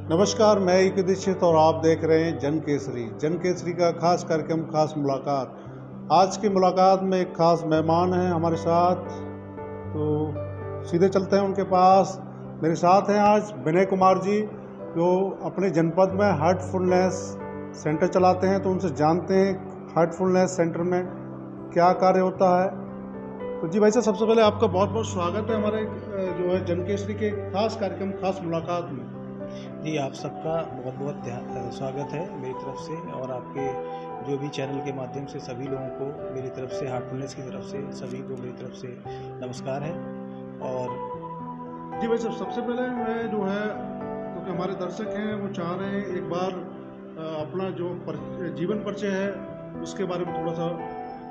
नमस्कार, मैं एक दीक्षित और आप देख रहे हैं जन केसरी। जन केसरी का खास कार्यक्रम, खास मुलाकात। आज की मुलाकात में एक खास मेहमान हैं हमारे साथ, तो सीधे चलते हैं उनके पास। मेरे साथ हैं आज विनय कुमार जी, जो अपने जनपद में हार्टफुलनेस सेंटर चलाते हैं। तो उनसे जानते हैं हार्टफुलनेस सेंटर में क्या कार्य होता है। तो जी भाई साहब, सबसे पहले आपका बहुत बहुत स्वागत है हमारे जो है जन केसरी के खास कार्यक्रम, खास मुलाकात में। जी, आप सबका बहुत बहुत स्वागत है मेरी तरफ से, और आपके जो भी चैनल के माध्यम से सभी लोगों को मेरी तरफ से, हार्टफुलनेस की तरफ से सभी को मेरी तरफ से नमस्कार है। और जी भाई साहब, सबसे पहले मैं जो है, क्योंकि हमारे दर्शक हैं वो चाह रहे हैं एक बार अपना जो जीवन परिचय है उसके बारे में थोड़ा सा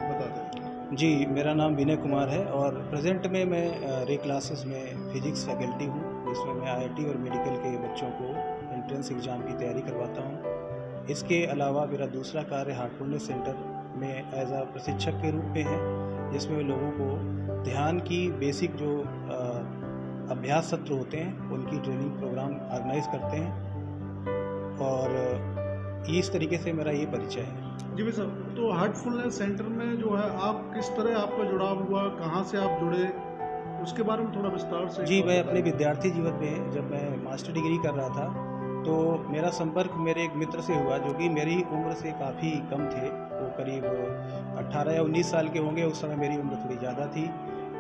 बता दें। जी, मेरा नाम विनय कुमार है और प्रेजेंट में मैं रे क्लासेस में फिजिक्स फैकल्टी हूँ, जिसमें मैं आईआईटी और मेडिकल के बच्चों को एंट्रेंस एग्ज़ाम की तैयारी करवाता हूँ। इसके अलावा मेरा दूसरा कार्य हार्टफुलनेस सेंटर में एज आ प्रशिक्षक के रूप में है, जिसमें लोगों को ध्यान की बेसिक जो अभ्यास सत्र होते हैं उनकी ट्रेनिंग प्रोग्राम ऑर्गेनाइज करते हैं, और इस तरीके से मेरा ये परिचय है। जी भाई साहब, तो हार्टफुलनेस सेंटर में जो है आप किस तरह आपका जुड़ाव हुआ, कहाँ से आप जुड़े, उसके बारे में थोड़ा विस्तार से। जी, मैं अपने विद्यार्थी जीवन में जब मैं मास्टर डिग्री कर रहा था, तो मेरा संपर्क मेरे एक मित्र से हुआ जो कि मेरी उम्र से काफ़ी कम थे। वो करीब 18 या 19 साल के होंगे, उस समय मेरी उम्र थोड़ी ज़्यादा थी।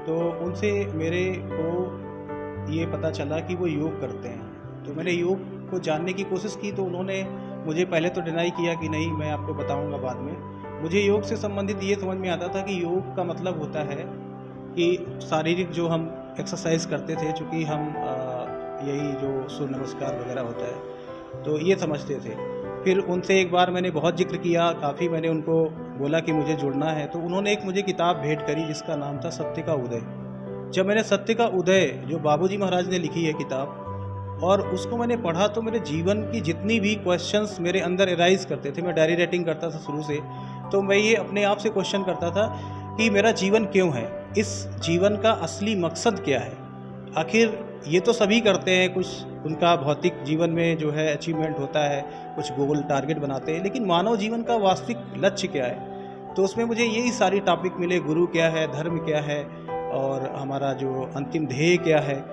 तो उनसे मेरे को ये पता चला कि वो योग करते हैं। तो मैंने योग को जानने की कोशिश की, तो उन्होंने मुझे पहले तो डिनाई किया कि नहीं, मैं आपको बताऊंगा बाद में। मुझे योग से संबंधित ये समझ में आता था कि योग का मतलब होता है कि शारीरिक जो हम एक्सरसाइज करते थे, चूँकि हम यही जो सूर्य नमस्कार वगैरह होता है, तो ये समझते थे। फिर उनसे एक बार मैंने बहुत जिक्र किया, काफ़ी मैंने उनको बोला कि मुझे जुड़ना है, तो उन्होंने एक मुझे किताब भेंट करी जिसका नाम था सत्य का उदय। जब मैंने सत्य का उदय, जो बाबूजी महाराज ने लिखी है किताब, और उसको मैंने पढ़ा, तो मेरे जीवन की जितनी भी क्वेश्चंस मेरे अंदर एराइज करते थे, मैं डायरी राइटिंग करता था शुरू से, तो मैं ये अपने आप से क्वेश्चन करता था कि मेरा जीवन क्यों है, इस जीवन का असली मकसद क्या है। आखिर ये तो सभी करते हैं, कुछ उनका भौतिक जीवन में जो है अचीवमेंट होता है, कुछ गोल टारगेट बनाते हैं, लेकिन मानव जीवन का वास्तविक लक्ष्य क्या है। तो उसमें मुझे यही सारी टॉपिक मिले, गुरु क्या है, धर्म क्या है, और हमारा जो अंतिम ध्येय क्या है।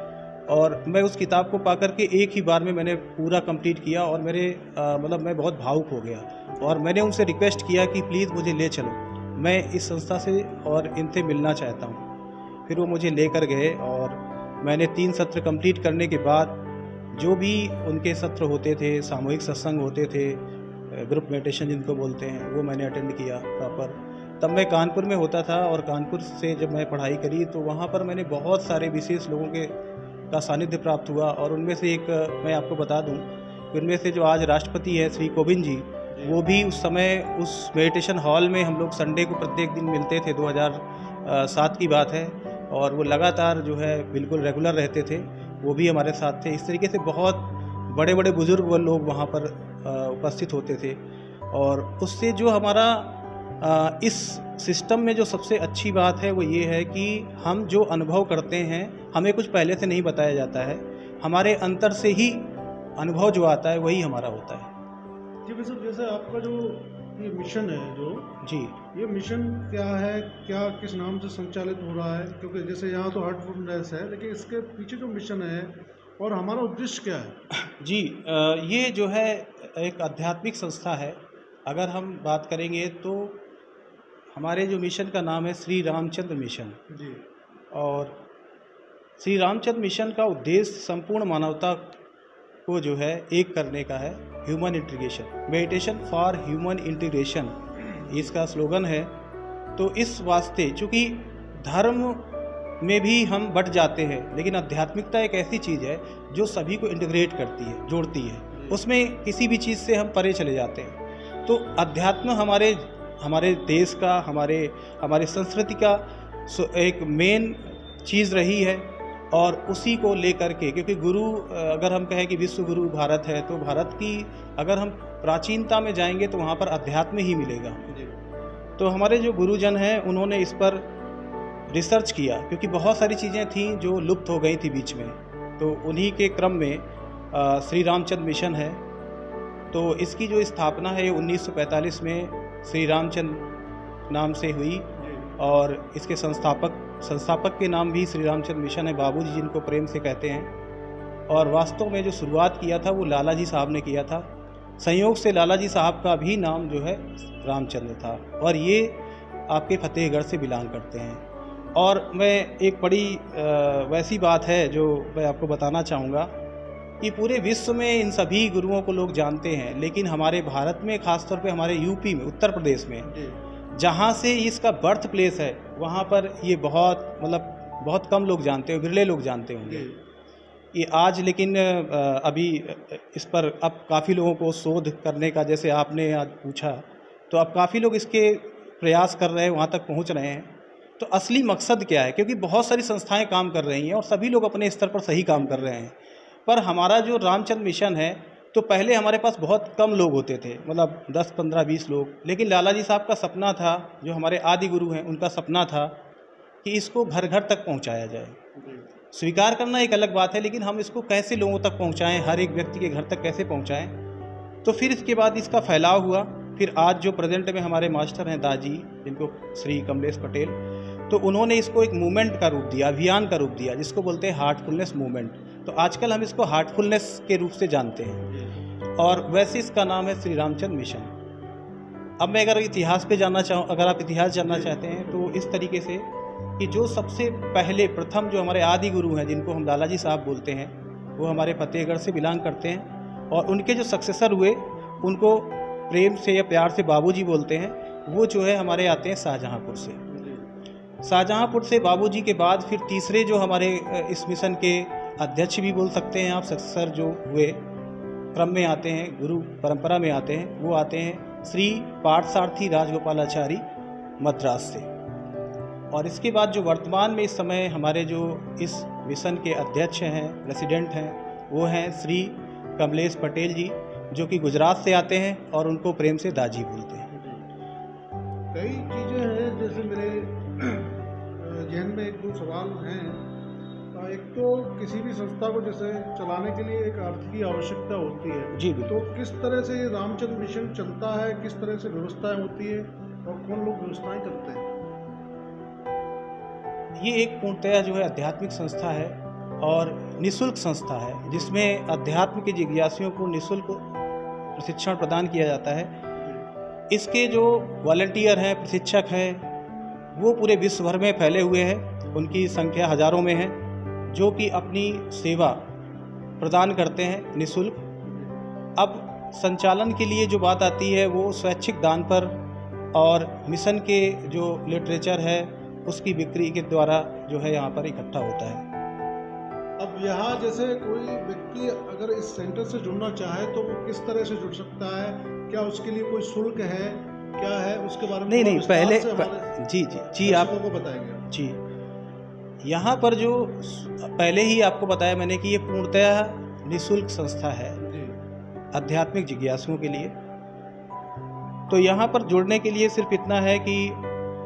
और मैं उस किताब को पाकर के एक ही बार में मैंने पूरा कंप्लीट किया, और मेरे मतलब मैं बहुत भावुक हो गया, और मैंने उनसे रिक्वेस्ट किया कि प्लीज़ मुझे ले चलो, मैं इस संस्था से और इनसे मिलना चाहता हूँ। फिर वो मुझे लेकर गए, और मैंने 3 सत्र कंप्लीट करने के बाद जो भी उनके सत्र होते थे, सामूहिक सत्संग होते थे, ग्रुप मेडिटेशन जिनको बोलते हैं, वो मैंने अटेंड किया प्रॉपर। तब मैं कानपुर में होता था, और कानपुर से जब मैं पढ़ाई करी तो वहाँ पर मैंने बहुत सारे विशेष लोगों का सानिध्य प्राप्त हुआ, और उनमें से एक मैं आपको बता दूं कि उनमें से जो आज राष्ट्रपति है श्री कोविंद जी, वो भी उस समय उस मेडिटेशन हॉल में हम लोग संडे को प्रत्येक दिन मिलते थे। 2007 की बात है, और वो लगातार जो है बिल्कुल रेगुलर रहते थे, वो भी हमारे साथ थे। इस तरीके से बहुत बड़े बड़े बुजुर्ग वो लोग वहाँ पर उपस्थित होते थे। और उससे जो हमारा इस सिस्टम में जो सबसे अच्छी बात है वो ये है कि हम जो अनुभव करते हैं, हमें कुछ पहले से नहीं बताया जाता है, हमारे अंतर से ही अनुभव जो आता है वही हमारा होता है। जी भाई साहब, जैसे आपका जो ये मिशन है, जो जी, ये मिशन क्या है, क्या किस नाम से संचालित हो रहा है? क्योंकि जैसे यहाँ तो हार्टफुलनेस है, लेकिन इसके पीछे जो मिशन है और हमारा उद्देश्य क्या है? जी, ये जो है एक आध्यात्मिक संस्था है। अगर हम बात करेंगे तो हमारे जो मिशन का नाम है श्री रामचंद्र मिशन। जी। और श्री रामचंद्र मिशन का उद्देश्य संपूर्ण मानवता को जो है एक करने का है, human integration, meditation for human integration, इसका स्लोगन है। तो इस वास्ते, चूँकि धर्म में भी हम बट जाते हैं, लेकिन आध्यात्मिकता एक ऐसी चीज़ है जो सभी को इंटीग्रेट करती है, जोड़ती है, उसमें किसी भी चीज़ से हम परे चले जाते हैं। तो अध्यात्म हमारे देश का, हमारे संस्कृति का एक मेन चीज़ रही है, और उसी को लेकर के, क्योंकि गुरु, अगर हम कहें कि विश्व गुरु भारत है, तो भारत की अगर हम प्राचीनता में जाएंगे तो वहाँ पर अध्यात्म ही मिलेगा। तो हमारे जो गुरुजन हैं उन्होंने इस पर रिसर्च किया, क्योंकि बहुत सारी चीज़ें थीं जो लुप्त हो गई थी बीच में। तो उन्हीं के क्रम में श्री रामचंद्र मिशन है। तो इसकी जो स्थापना है 1945 में श्री रामचंद्र नाम से हुई और इसके संस्थापक के नाम भी श्री रामचंद्र मिशन है, बाबूजी जिनको प्रेम से कहते हैं। और वास्तव में जो शुरुआत किया था वो लाला जी साहब ने किया था। संयोग से लाला जी साहब का भी नाम जो है रामचंद्र था और ये आपके फतेहगढ़ से बिलोंग करते हैं। और मैं एक बड़ी वैसी बात है जो मैं आपको बताना चाहूँगा कि पूरे विश्व में इन सभी गुरुओं को लोग जानते हैं, लेकिन हमारे भारत में ख़ासतौर पे हमारे यूपी में, उत्तर प्रदेश में, जहाँ से इसका बर्थ प्लेस है, वहाँ पर ये बहुत कम लोग जानते हैं, विरले लोग जानते होंगे ये आज। लेकिन अभी इस पर अब काफ़ी लोगों को शोध करने का, जैसे आपने आज पूछा, तो अब काफ़ी लोग इसके प्रयास कर रहे हैं, वहाँ तक पहुँच रहे हैं। तो असली मकसद क्या है, क्योंकि बहुत सारी संस्थाएं काम कर रही हैं और सभी लोग अपने स्तर पर सही काम कर रहे हैं, पर हमारा जो रामचंद्र मिशन है, तो पहले हमारे पास बहुत कम लोग होते थे, 10, 15, 20 लोग। लेकिन लाला जी साहब का सपना था, जो हमारे आदि गुरु हैं, उनका सपना था कि इसको घर घर तक पहुंचाया जाए। स्वीकार करना एक अलग बात है, लेकिन हम इसको कैसे लोगों तक पहुंचाएं, हर एक व्यक्ति के घर तक कैसे पहुंचाएं। तो फिर इसके बाद इसका फैलाव हुआ। फिर आज जो प्रेजेंट में हमारे मास्टर हैं दाजी, जिनको श्री कमलेश पटेल, तो उन्होंने इसको एक मूवमेंट का रूप दिया, अभियान का रूप दिया, जिसको बोलते हैं हार्टफुलनेस मूवमेंट। तो आजकल हम इसको हार्टफुलनेस के रूप से जानते हैं और वैसे इसका नाम है श्री रामचंद्र मिशन। अब मैं अगर इतिहास पे जानना चाहूँ, अगर आप इतिहास जानना चाहते हैं, तो इस तरीके से कि जो सबसे पहले प्रथम जो हमारे आदि गुरु हैं, जिनको हम लाला जी साहब बोलते हैं, वो हमारे फतेहगढ़ से बिलोंग करते हैं। और उनके जो सक्सेसर हुए, उनको प्रेम से या प्यार से बाबूजी बोलते हैं। वो जो है हमारे आते हैं शाहजहाँपुर से। शाहजहाँपुर से बाबूजी के बाद फिर तीसरे जो हमारे इस मिशन के अध्यक्ष भी बोल सकते हैं आप, सक्सेसर जो हुए क्रम में आते हैं, गुरु परंपरा में आते हैं, वो आते हैं श्री पार्थसारथी राजगोपालाचारी मद्रास से। और इसके बाद जो वर्तमान में इस समय हमारे जो इस मिशन के अध्यक्ष हैं, प्रेसिडेंट हैं, वो हैं श्री कमलेश पटेल जी, जो कि गुजरात से आते हैं और उनको प्रेम से दाजी बोलते हैं। कई चीज़ें हैं, जैसे मेरे जहन में एक दो सवाल हैं। एक तो किसी भी संस्था को जैसे चलाने के लिए एक अर्थ की आवश्यकता होती है जी, तो किस तरह से ये रामचंद्र मिशन चलता है, किस तरह से व्यवस्थाएं होती है और कौन लोग व्यवस्थाएं करते हैं? ये एक पूर्णतया जो है आध्यात्मिक संस्था है और निःशुल्क संस्था है, जिसमें अध्यात्म के जिज्ञासुओं को निःशुल्क प्रशिक्षण प्रदान किया जाता है। इसके जो वॉलंटियर हैं, प्रशिक्षक हैं, वो पूरे विश्व भर में फैले हुए हैं। उनकी संख्या हजारों में है, जो कि अपनी सेवा प्रदान करते हैं निःशुल्क। अब संचालन के लिए जो बात आती है, वो स्वैच्छिक दान पर और मिशन के जो लिटरेचर है उसकी बिक्री के द्वारा जो है यहाँ पर इकट्ठा होता है। अब यहाँ जैसे कोई व्यक्ति अगर इस सेंटर से जुड़ना चाहे तो वो किस तरह से जुड़ सकता है? क्या उसके लिए कोई शुल्क है, क्या है, उसके बारे में नहीं पहले जी आप को बताएंगे। जी, यहाँ पर जो पहले ही आपको बताया मैंने कि ये पूर्णतः निःशुल्क संस्था है आध्यात्मिक जिज्ञासुओं के लिए। तो यहाँ पर जुड़ने के लिए सिर्फ इतना है कि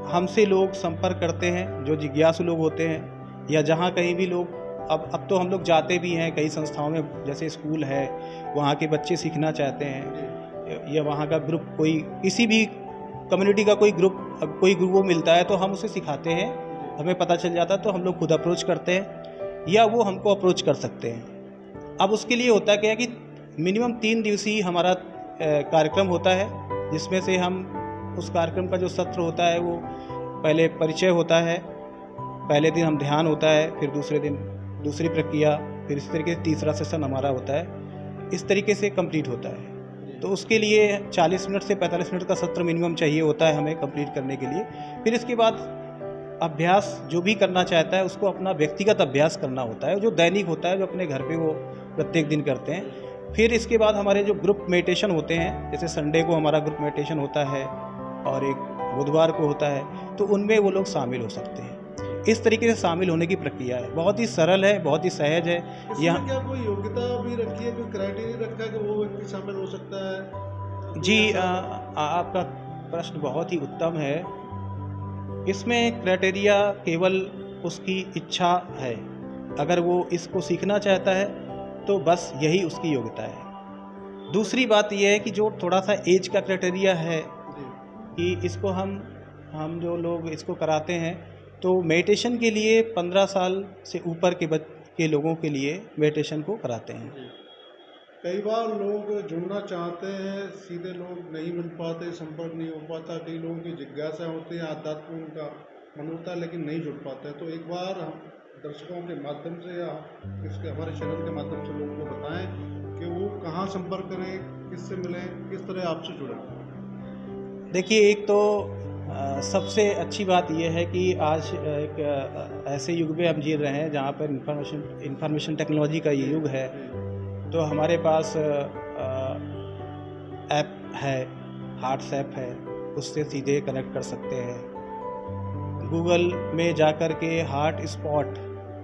हमसे लोग संपर्क करते हैं, जो जिज्ञासु लोग होते हैं, या जहाँ कहीं भी लोग अब तो हम लोग जाते भी हैं कई संस्थाओं में, जैसे स्कूल है, वहाँ के बच्चे सीखना चाहते हैं, या वहाँ का ग्रुप, कोई किसी भी कम्युनिटी का कोई ग्रुप वो मिलता है तो हम उसे सिखाते हैं, हमें पता चल जाता है तो हम लोग खुद अप्रोच करते हैं या वो हमको अप्रोच कर सकते हैं। अब उसके लिए होता क्या है कि मिनिमम 3 दिवसीय हमारा कार्यक्रम होता है, जिसमें से हम उस कार्यक्रम का जो सत्र होता है वो पहले परिचय होता है, पहले दिन हम ध्यान होता है, फिर दूसरे दिन दूसरी प्रक्रिया, फिर इस तरीके से तीसरा सेशन हमारा होता है। इस तरीके से कंप्लीट होता है। तो उसके लिए 40 मिनट से 45 मिनट का सत्र मिनिमम चाहिए होता है हमें कंप्लीट करने के लिए। फिर इसके बाद अभ्यास जो भी करना चाहता है उसको अपना व्यक्तिगत अभ्यास करना होता है, जो दैनिक होता है, जो अपने घर पे वो प्रत्येक दिन करते हैं। फिर इसके बाद हमारे जो ग्रुप मेडिटेशन होते हैं, जैसे संडे को हमारा ग्रुप मेडिटेशन होता है और एक बुधवार को होता है, तो उनमें वो लोग शामिल हो सकते हैं। इस तरीके से शामिल होने की प्रक्रिया है, बहुत ही सरल है, बहुत ही सहज है। यहाँ क्या कोई योग्यता भी रखी है, कोई क्राइटेरिया रखा है कि वो व्यक्ति शामिल हो सकता है? जी, आपका प्रश्न बहुत ही उत्तम है। इसमें क्राइटेरिया केवल उसकी इच्छा है। अगर वो इसको सीखना चाहता है तो बस यही उसकी योग्यता है। दूसरी बात यह है कि जो थोड़ा सा एज का क्राइटेरिया है कि इसको हम जो लोग इसको कराते हैं तो मेडिटेशन के लिए 15 साल से ऊपर के लोगों के लिए मेडिटेशन को कराते हैं। कई बार लोग जुड़ना चाहते हैं, सीधे लोग नहीं मिल पाते, संपर्क नहीं हो पाता। कई लोगों की जिज्ञासा होती है, आध्यात्म में उनका मन होता है, लेकिन नहीं जुड़ पाते हैं। तो एक बार हम दर्शकों के माध्यम से या इसके हमारे चैनल के माध्यम से लोगों को बताएं कि वो कहाँ संपर्क करें, किससे मिलें, किस तरह आपसे जुड़ें। देखिए, एक तो सबसे अच्छी बात यह है कि आज एक ऐसे युग में हम जी रहे हैं जहाँ पर इंफॉर्मेशन टेक्नोलॉजी का ये युग है। तो हमारे पास ऐप है, हार्ट्स ऐप है, उससे सीधे कनेक्ट कर सकते हैं। गूगल में जाकर के हार्ट स्पॉट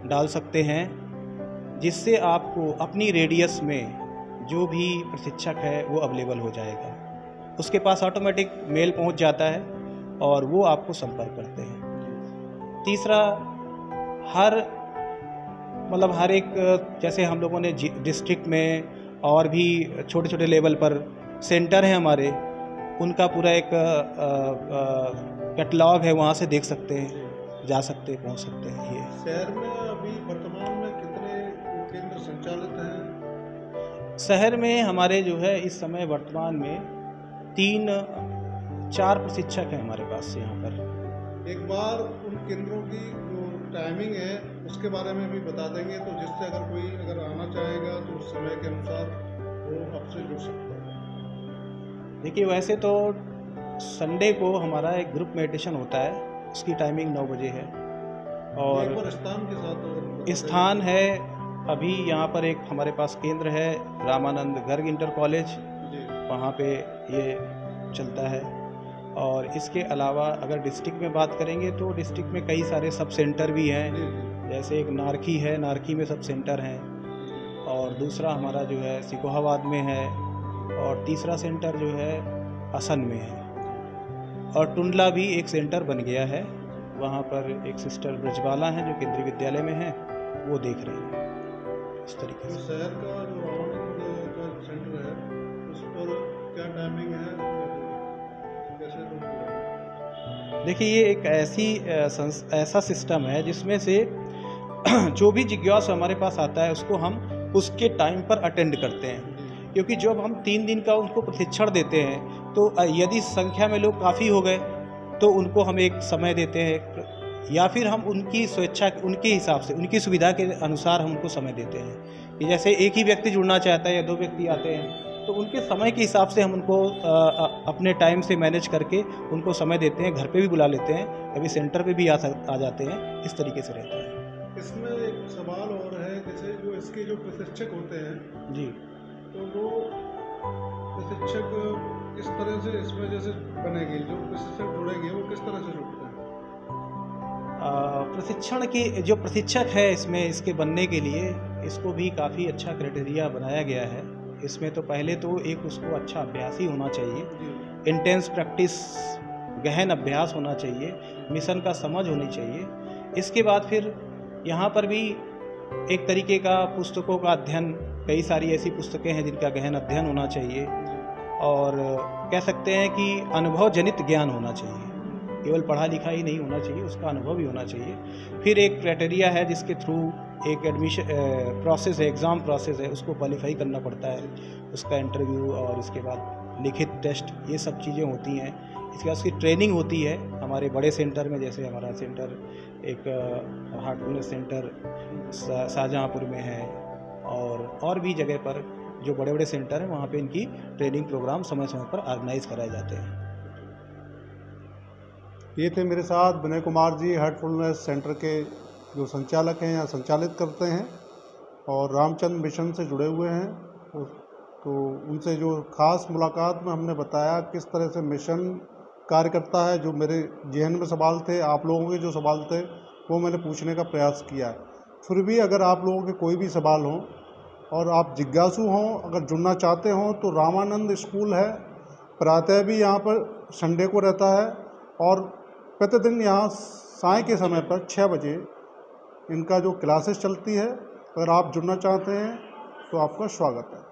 डाल सकते हैं, जिससे आपको अपनी रेडियस में जो भी प्रशिक्षक है वो अवेलेबल हो जाएगा। उसके पास ऑटोमेटिक मेल पहुंच जाता है और वो आपको संपर्क करते हैं। तीसरा, हर एक, जैसे हम लोगों ने डिस्ट्रिक्ट में और भी छोटे छोटे लेवल पर सेंटर हैं हमारे, उनका पूरा एक कैटलॉग है, वहाँ से देख सकते हैं, जा सकते हैं, पहुँच सकते हैं। ये शहर में अभी वर्तमान में कितने केंद्र संचालित हैं? शहर में हमारे जो है इस समय वर्तमान में 3-4 प्रशिक्षक हैं हमारे पास यहाँ पर। एक बार उन केंद्रों की जो टाइमिंग है उसके बारे में भी बता देंगे, तो जिससे अगर कोई आना चाहेगा तो उस समय के अनुसार वो आपसे जुड़ सकता है। देखिए, वैसे तो संडे को हमारा एक ग्रुप मेडिटेशन होता है, उसकी टाइमिंग 9 बजे है। और एक बार स्थान के साथ स्थान है, अभी यहाँ पर एक हमारे पास केंद्र है, रामानंद गर्ग इंटर कॉलेज, वहाँ पे ये चलता है। और इसके अलावा अगर डिस्ट्रिक्ट में बात करेंगे तो डिस्ट्रिक्ट में कई सारे सब सेंटर भी हैं। जैसे एक नारखी है, नारखी में सब सेंटर हैं, और दूसरा हमारा जो है सिकोहाबाद में है, और तीसरा सेंटर जो है असन में है, और टुंडला भी एक सेंटर बन गया है। वहाँ पर एक सिस्टर ब्रजबाला हैं जो केंद्रीय विद्यालय में हैं, वो देख रहे हैं। इस तरीके से शहर का जो रामानंद का सेंटर है उस पर क्या टाइमिंग है, कैसे लोग? देखिए, ये एक ऐसा सिस्टम है जिसमें से जो भी जिज्ञासु हमारे पास आता है उसको हम उसके टाइम पर अटेंड करते हैं। क्योंकि जब हम 3 दिन का उनको प्रशिक्षण देते हैं तो यदि संख्या में लोग काफ़ी हो गए तो उनको हम एक समय देते हैं, या फिर हम उनकी स्वेच्छा, उनके हिसाब से, उनकी सुविधा के अनुसार हम उनको समय देते हैं। कि जैसे एक ही व्यक्ति जुड़ना चाहता है या 2 व्यक्ति आते हैं तो उनके समय के हिसाब से हम उनको अपने टाइम से मैनेज करके उनको समय देते हैं। घर पे भी बुला लेते हैं, कभी सेंटर पे भी आ जाते हैं। इस तरीके से रहता है। इसमें एक सवाल और है, जैसे जो इसके जो प्रशिक्षक होते हैं जी, तो वो प्रशिक्षक किस तरह से इसमें जैसे बनेंगे, जो प्रशिक्षक जुड़ेंगे वो किस तरह से जुड़ते हैं? प्रशिक्षण की जो प्रशिक्षक है इसमें, इसके बनने के लिए इसको भी काफ़ी अच्छा क्राइटेरिया बनाया गया है। इसमें तो पहले तो एक उसको अच्छा अभ्यासी होना चाहिए, इंटेंस प्रैक्टिस, गहन अभ्यास होना चाहिए, मिशन का समझ होनी चाहिए। इसके बाद फिर यहाँ पर भी एक तरीके का पुस्तकों का अध्ययन, कई सारी ऐसी पुस्तकें हैं जिनका गहन अध्ययन होना चाहिए, और कह सकते हैं कि अनुभव जनित ज्ञान होना चाहिए। केवल पढ़ा लिखा ही नहीं होना चाहिए, उसका अनुभव भी होना चाहिए। फिर एक क्राइटेरिया है जिसके थ्रू एक एडमिशन प्रोसेस है, एग्ज़ाम प्रोसेस है, उसको क्वालिफाई करना पड़ता है। उसका इंटरव्यू और उसके बाद लिखित टेस्ट, ये सब चीज़ें होती हैं। इसके बाद उसकी ट्रेनिंग होती है हमारे बड़े सेंटर में, जैसे हमारा सेंटर एक हार्ट वेलनेस सेंटर शाहजहाँपुर में है, और भी जगह पर जो बड़े बड़े सेंटर हैं वहाँ पे इनकी ट्रेनिंग प्रोग्राम समय समय पर ऑर्गेनाइज कराए जाते हैं। ये थे मेरे साथ विनय कुमार जी, हार्टफुलनेस सेंटर के जो संचालक हैं या संचालित करते हैं और रामचंद्र मिशन से जुड़े हुए हैं। तो उनसे जो ख़ास मुलाकात में हमने बताया किस तरह से मिशन कार्य करता है। जो मेरे जहन में सवाल थे, आप लोगों के जो सवाल थे वो मैंने पूछने का प्रयास किया है। फिर भी अगर आप लोगों के कोई भी सवाल हों और आप जिज्ञासु हों, अगर जुड़ना चाहते हों, तो रामानंद स्कूल है, प्रातः भी यहाँ पर संडे को रहता है, और प्रतिदिन यहाँ साय के समय पर 6 बजे इनका जो क्लासेस चलती है। अगर आप जुड़ना चाहते हैं तो आपका स्वागत है।